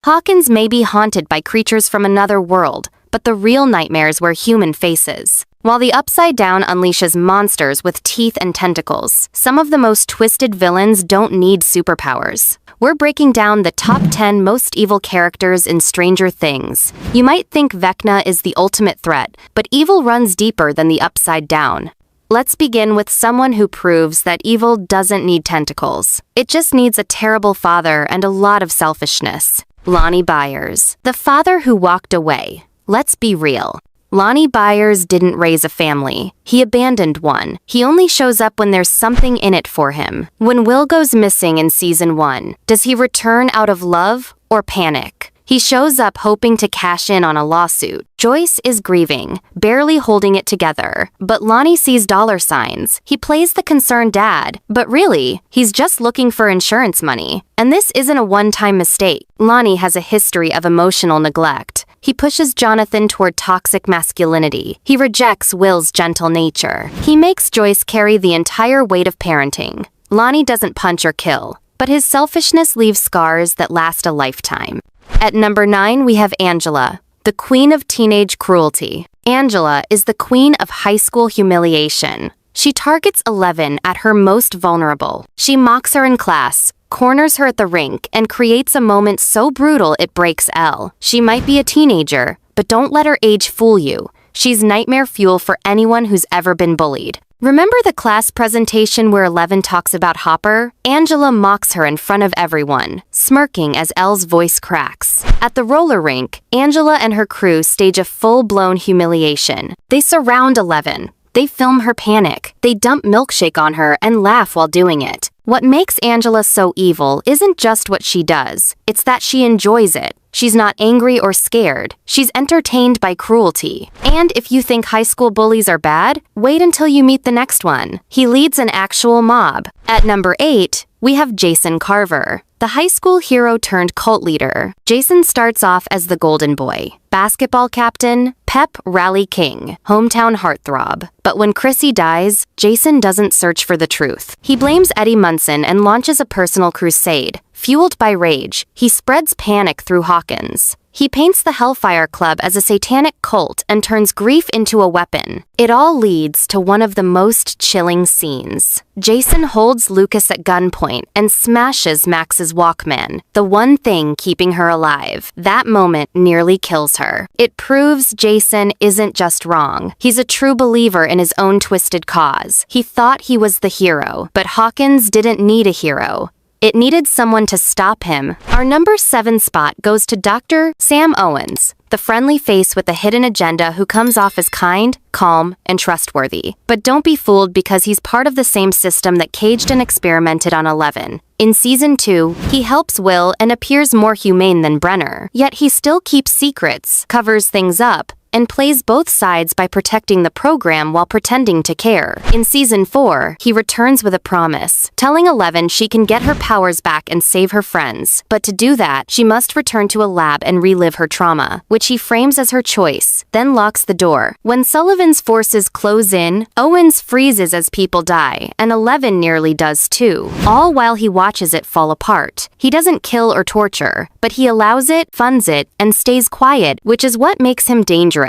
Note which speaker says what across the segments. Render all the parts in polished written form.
Speaker 1: Hawkins may be haunted by creatures from another world, but the real nightmares wear human faces. While the Upside Down unleashes monsters with teeth and tentacles, some of the most twisted villains don't need superpowers. We're breaking down the top 10 most evil characters in Stranger Things. You might think Vecna is the ultimate threat, but evil runs deeper than the Upside Down. Let's begin with someone who proves that evil doesn't need tentacles. It just needs a terrible father and a lot of selfishness. Lonnie Byers, the father who walked away. Let's be real. Lonnie Byers didn't raise a family. He abandoned one. He only shows up when there's something in it for him. When Will goes missing in season 1, does he return out of love or panic? He shows up hoping to cash in on a lawsuit. Joyce is grieving, barely holding it together, but Lonnie sees dollar signs. He plays the concerned dad, but really, he's just looking for insurance money. And this isn't a one-time mistake. Lonnie has a history of emotional neglect. He pushes Jonathan toward toxic masculinity. He rejects Will's gentle nature. He makes Joyce carry the entire weight of parenting. Lonnie doesn't punch or kill, but his selfishness leaves scars that last a lifetime. At number 9, we have Angela, the queen of teenage cruelty. Angela is the queen of high school humiliation. She targets Eleven at her most vulnerable. She mocks her in class, corners her at the rink, and creates a moment so brutal it breaks Elle. She might be a teenager, but don't let her age fool you. She's nightmare fuel for anyone who's ever been bullied. Remember the class presentation where Eleven talks about Hopper? Angela mocks her in front of everyone, smirking as Elle's voice cracks. At the roller rink, Angela and her crew stage a full-blown humiliation. They surround Eleven. They film her panic. They dump milkshake on her and laugh while doing it. What makes Angela so evil isn't just what she does. It's that she enjoys it. She's not angry or scared. She's entertained by cruelty. And if you think high school bullies are bad, wait until you meet the next one. He leads an actual mob. At number 8, we have Jason Carver, the high school hero turned cult leader. Jason starts off as the golden boy, basketball captain, pep rally king, hometown heartthrob. But when Chrissy dies, Jason doesn't search for the truth. He blames Eddie Munson and launches a personal crusade. Fueled by rage, he spreads panic through Hawkins. He paints the Hellfire Club as a satanic cult and turns grief into a weapon. It all leads to one of the most chilling scenes. Jason holds Lucas at gunpoint and smashes Max's Walkman, the one thing keeping her alive. That moment nearly kills her. It proves Jason isn't just wrong. He's a true believer in his own twisted cause. He thought he was the hero, but Hawkins didn't need a hero. It needed someone to stop him. Our number 7 spot goes to Dr. Sam Owens, the friendly face with a hidden agenda who comes off as kind, calm, and trustworthy. But don't be fooled because he's part of the same system that caged and experimented on Eleven. In season 2, he helps Will and appears more humane than Brenner. Yet he still keeps secrets, covers things up, and plays both sides by protecting the program while pretending to care. In season 4, he returns with a promise, telling Eleven she can get her powers back and save her friends. But to do that, she must return to a lab and relive her trauma, which he frames as her choice, then locks the door. When Sullivan's forces close in, Owens freezes as people die, and Eleven nearly does too, all while he watches it fall apart. He doesn't kill or torture, but he allows it, funds it, and stays quiet, which is what makes him dangerous.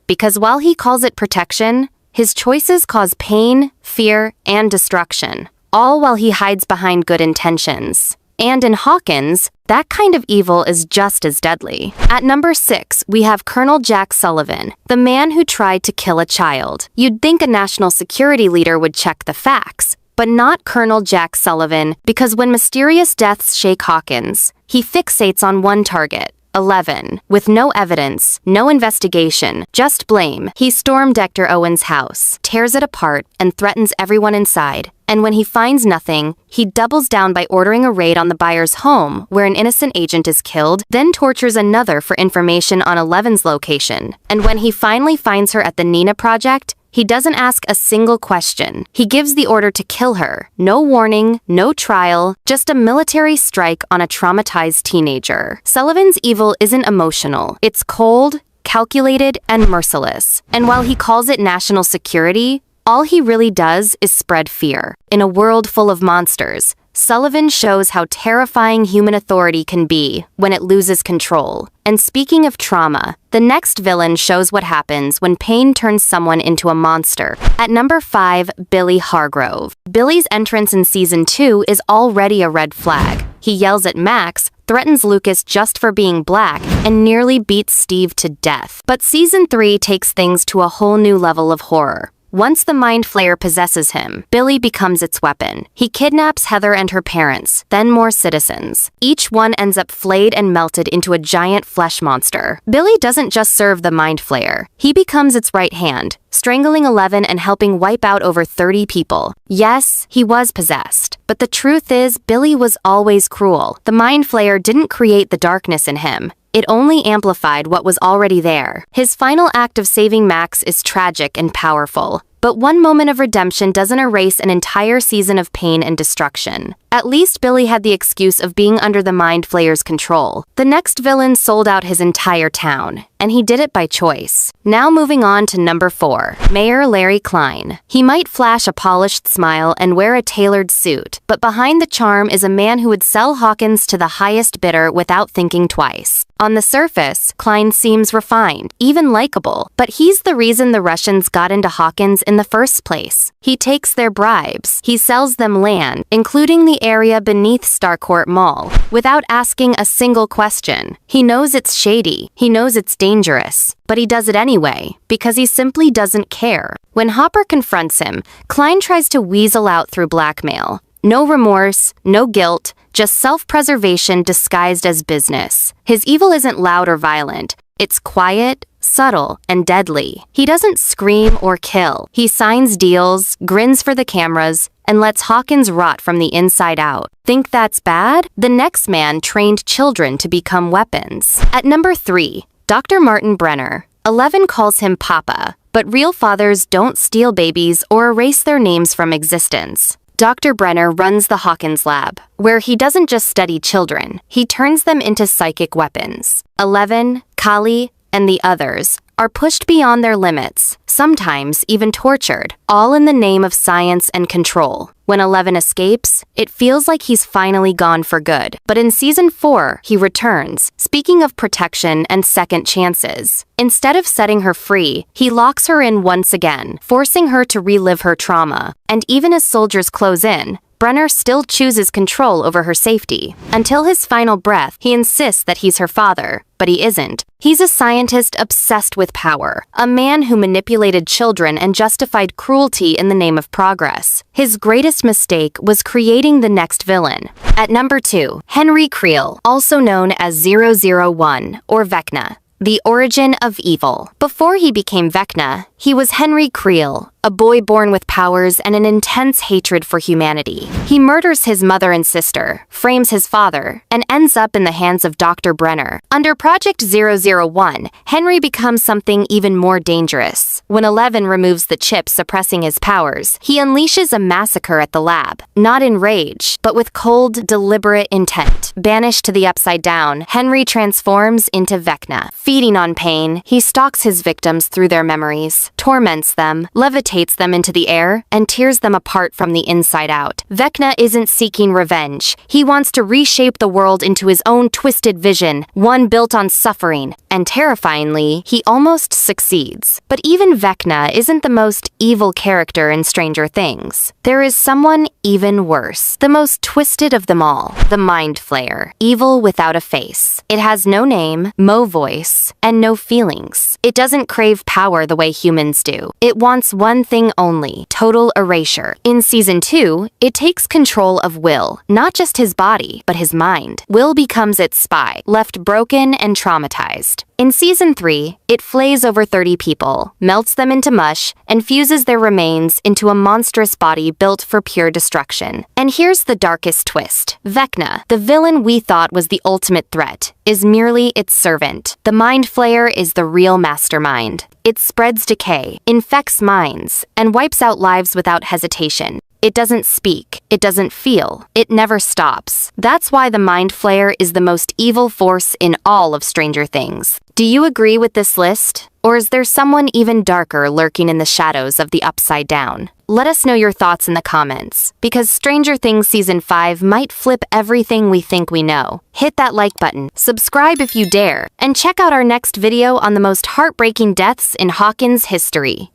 Speaker 1: Because while he calls it protection, his choices cause pain, fear, and destruction, all while he hides behind good intentions. And in Hawkins, that kind of evil is just as deadly. At number 6, we have Colonel Jack Sullivan, the man who tried to kill a child. You'd think a national security leader would check the facts, but not Colonel Jack Sullivan, because when mysterious deaths shake Hawkins, he fixates on one target, Eleven. With no evidence, no investigation, just blame, he stormed Dr. Owens' house, tears it apart, and threatens everyone inside. And when he finds nothing, he doubles down by ordering a raid on the Byers' home, where an innocent agent is killed, then tortures another for information on Eleven's location. And when he finally finds her at the Nina Project, he doesn't ask a single question. He gives the order to kill her. No warning, no trial, just a military strike on a traumatized teenager. Sullivan's evil isn't emotional. It's cold, calculated, and merciless. And while he calls it national security, all he really does is spread fear. In a world full of monsters, Sullivan shows how terrifying human authority can be when it loses control. And speaking of trauma, the next villain shows what happens when pain turns someone into a monster. At number 5, Billy Hargrove. Billy's entrance in Season 2 is already a red flag. He yells at Max, threatens Lucas just for being black, and nearly beats Steve to death. But Season 3 takes things to a whole new level of horror. Once the Mind Flayer possesses him, Billy becomes its weapon. He kidnaps Heather and her parents, then more citizens. Each one ends up flayed and melted into a giant flesh monster. Billy doesn't just serve the Mind Flayer. He becomes its right hand, strangling 11 and helping wipe out over 30 people. Yes, he was possessed. But the truth is, Billy was always cruel. The Mind Flayer didn't create the darkness in him. It only amplified what was already there. His final act of saving Max is tragic and powerful. But one moment of redemption doesn't erase an entire season of pain and destruction. At least Billy had the excuse of being under the Mind Flayer's control. The next villain sold out his entire town, and he did it by choice. Now moving on to number 4, Mayor Larry Klein. He might flash a polished smile and wear a tailored suit, but behind the charm is a man who would sell Hawkins to the highest bidder without thinking twice. On the surface, Klein seems refined, even likable, but he's the reason the Russians got into Hawkins in the first place. He takes their bribes. He sells them land, including the area beneath Starcourt Mall, without asking a single question. He knows it's shady. He knows it's dangerous. But he does it anyway, because he simply doesn't care. When Hopper confronts him, Klein tries to weasel out through blackmail. No remorse, no guilt, just self-preservation disguised as business. His evil isn't loud or violent. It's quiet, subtle, and deadly. He doesn't scream or kill. He signs deals, grins for the cameras, and lets Hawkins rot from the inside out. Think that's bad? The next man trained children to become weapons. At number 3, Dr. Martin Brenner. 11 calls him Papa, but real fathers don't steal babies or erase their names from existence. Dr. Brenner runs the Hawkins lab, where he doesn't just study children, he turns them into psychic weapons. 11, Kali, and the others are pushed beyond their limits, sometimes even tortured, all in the name of science and control. When 11 escapes, it feels like he's finally gone for good. But in Season 4, he returns, speaking of protection and second chances. Instead of setting her free, he locks her in once again, forcing her to relive her trauma. And even as soldiers close in, Brenner still chooses control over her safety. Until his final breath, he insists that he's her father, but he isn't. He's a scientist obsessed with power, a man who manipulated children and justified cruelty in the name of progress. His greatest mistake was creating the next villain. At number 2, Henry Creel, also known as 001 or Vecna. The origin of evil. Before he became Vecna, he was Henry Creel, a boy born with powers and an intense hatred for humanity. He murders his mother and sister, frames his father, and ends up in the hands of Dr. Brenner. Under Project 001, Henry becomes something even more dangerous. When 11 removes the chip suppressing his powers, he unleashes a massacre at the lab, not in rage, but with cold, deliberate intent. Banished to the Upside Down, Henry transforms into Vecna. Feeding on pain, he stalks his victims through their memories, torments them, levitates them into the air, and tears them apart from the inside out. Vecna isn't seeking revenge. He wants to reshape the world into his own twisted vision, one built on suffering. And terrifyingly, he almost succeeds. But even Vecna isn't the most evil character in Stranger Things. There is someone even worse. The most twisted of them all. The Mind Flayer. Evil without a face. It has no name, no voice, and no feelings. It doesn't crave power the way humans do. It wants one thing only, total erasure. In Season 2, it takes control of Will, not just his body, but his mind. Will becomes its spy, left broken and traumatized. In Season 3, it flays over 30 people, melts them into mush, and fuses their remains into a monstrous body built for pure destruction. And here's the darkest twist. Vecna, the villain we thought was the ultimate threat, is merely its servant. The Mind Flayer is the real mastermind. It spreads decay, infects minds, and wipes out lives without hesitation. It doesn't speak. It doesn't feel. It never stops. That's why the Mind Flayer is the most evil force in all of Stranger Things. Do you agree with this list? Or is there someone even darker lurking in the shadows of the Upside Down? Let us know your thoughts in the comments, because Stranger Things Season 5 might flip everything we think we know. Hit that like button, subscribe if you dare, and check out our next video on the most heartbreaking deaths in Hawkins history.